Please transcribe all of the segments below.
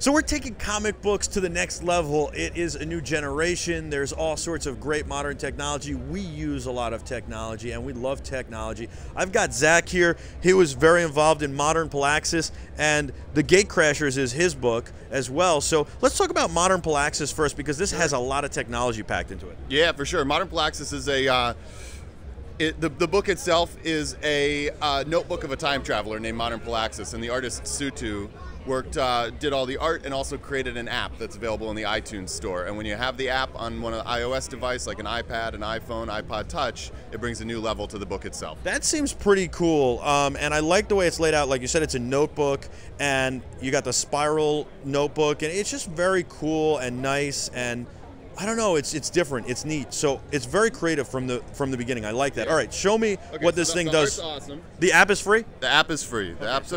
So we're taking comic books to the next level. It is a new generation. There's all sorts of great modern technology. We use a lot of technology, and we love technology. I've got Zach here. He was very involved in Modern Polaxis, and the Gatecrashers is his book as well. So let's talk about Modern Polaxis first, because this has a lot of technology packed into it. Yeah, for sure. Modern Polaxis is a the book itself is a notebook of a time traveler named Modern Polaxis, and the artist Sutu did all the art and also created an app that's available in the iTunes store. And when you have the app on one of the iOS device, like an iPad, an iPhone, iPod Touch, it brings a new level to the book itself. That seems pretty cool, and I like the way it's laid out. Like you said, it's a notebook, and you got the spiral notebook, and it's just very cool and nice, and I don't know, it's different, it's neat. So it's very creative from the beginning. I like that. Yeah. All right, show me what this thing does. Awesome. The app is free? The app is free. The app's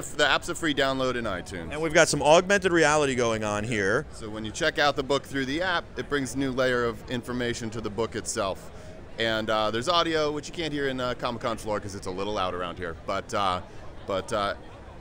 a free download in iTunes. And we've got some augmented reality going on here. So when you check out the book through the app, it brings a new layer of information to the book itself. And there's audio, which you can't hear in Comic-Con floor because it's a little loud around here. But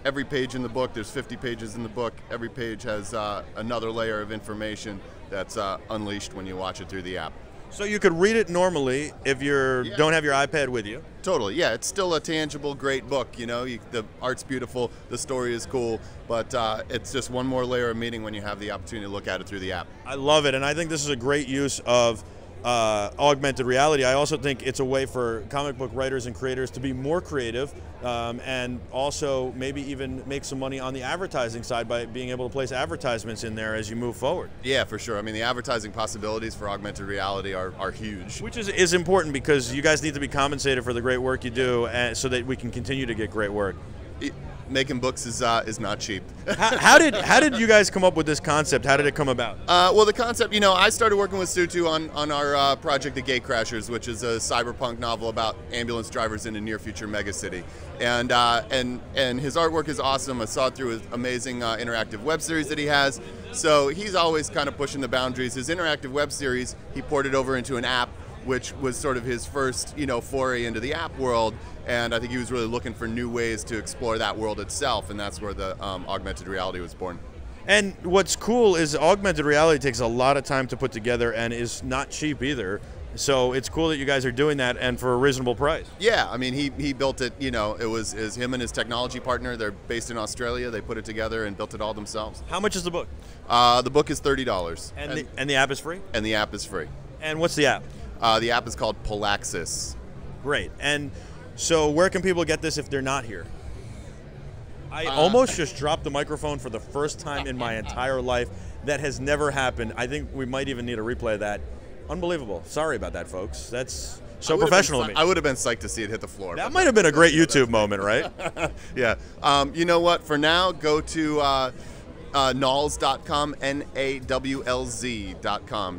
every page in the book, there's 50 pages in the book. Every page has another layer of information that's unleashed when you watch it through the app. So you could read it normally if you don't have your iPad with you. Totally, yeah. It's still a tangible, great book. You know, the art's beautiful, the story is cool, but it's just one more layer of meaning when you have the opportunity to look at it through the app. I love it, and I think this is a great use of augmented reality. I also think it's a way for comic book writers and creators to be more creative, and also maybe even make some money on the advertising side by being able to place advertisements in there as you move forward. Yeah, for sure. I mean, the advertising possibilities for augmented reality are huge. Which is important, because you guys need to be compensated for the great work you do, and so that we can continue to get great work. Making books is not cheap. How did you guys come up with this concept? How did it come about? Well, the concept, you know, I started working with Sutu on our project, The Gatecrashers, which is a cyberpunk novel about ambulance drivers in a near future megacity. And his artwork is awesome. I saw it through his amazing interactive web series that he has. So he's always kind of pushing the boundaries. His interactive web series, he ported over into an app, which was sort of his first, you know, foray into the app world. And I think he was really looking for new ways to explore that world itself, and that's where the augmented reality was born. And what's cool is augmented reality takes a lot of time to put together and is not cheap either. So it's cool that you guys are doing that, and for a reasonable price. Yeah, I mean, he built it, you know, it was him and his technology partner. They're based in Australia. They put it together and built it all themselves. How much is the book? The book is $30. And the app is free? And the app is free. And what's the app? The app is called Polaxis. Great. And so where can people get this if they're not here? I almost just dropped the microphone for the first time in my entire life. That has never happened. I think we might even need a replay of that. Unbelievable. Sorry about that, folks. That's so professional of me. I would have been psyched to see it hit the floor. That might have been a great YouTube moment, right? Yeah. You know what? For now, go to nawlz.com, NAWLZ.com.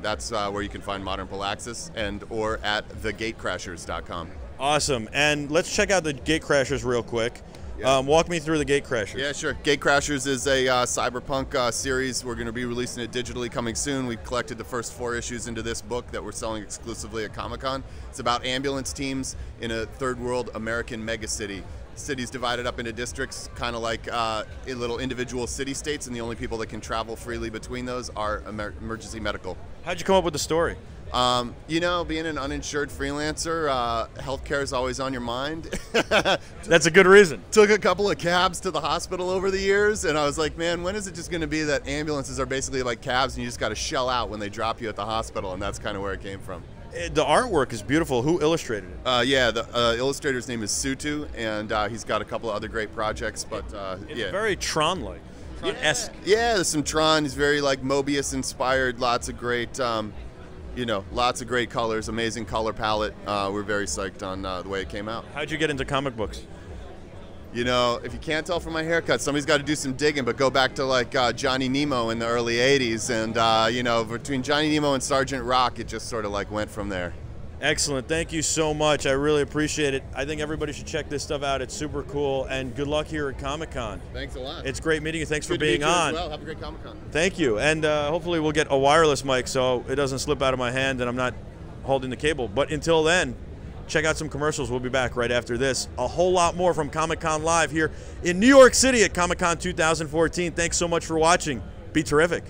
That's where you can find Modern Polaxis, or at thegatecrashers.com. Awesome. And let's check out the Gatecrashers real quick. Yeah. Walk me through the Gatecrashers. Yeah, sure. Gatecrashers is a cyberpunk series. We're going to be releasing it digitally coming soon. We've collected the first 4 issues into this book that we're selling exclusively at Comic-Con. It's about ambulance teams in a third world American megacity. Cities divided up into districts, kind of like little individual city-states, and the only people that can travel freely between those are emergency medical. How'd you come up with the story? You know, being an uninsured freelancer, healthcare is always on your mind. That's a good reason. Took a couple of cabs to the hospital over the years, and I was like, man, when is it just going to be that ambulances are basically like cabs and you just got to shell out when they drop you at the hospital? And that's kind of where it came from. The artwork is beautiful. Who illustrated it? Yeah, the illustrator's name is Sutu, and he's got a couple of other great projects. But it's yeah, very Tron-like, Tron-esque. Yeah, there's some Tron. He's very like Mobius-inspired. Lots of great, you know, lots of great colors. Amazing color palette. We're very psyched on the way it came out. How'd you get into comic books? You know, if you can't tell from my haircut, somebody's got to do some digging, but go back to like Johnny Nemo in the early 80s, and you know, between Johnny Nemo and Sergeant Rock, it just sort of like went from there. Excellent. Thank you so much. I really appreciate it. I think everybody should check this stuff out. It's super cool, and good luck here at Comic-Con. Thanks a lot. It's great meeting you. Thanks for being on. on. Well, have a great Comic-Con. Thank you, and hopefully we'll get a wireless mic so it doesn't slip out of my hand and I'm not holding the cable. But until then, check out some commercials. We'll be back right after this. A whole lot more from Comic-Con Live here in New York City at Comic-Con 2014. Thanks so much for watching. Be terrific.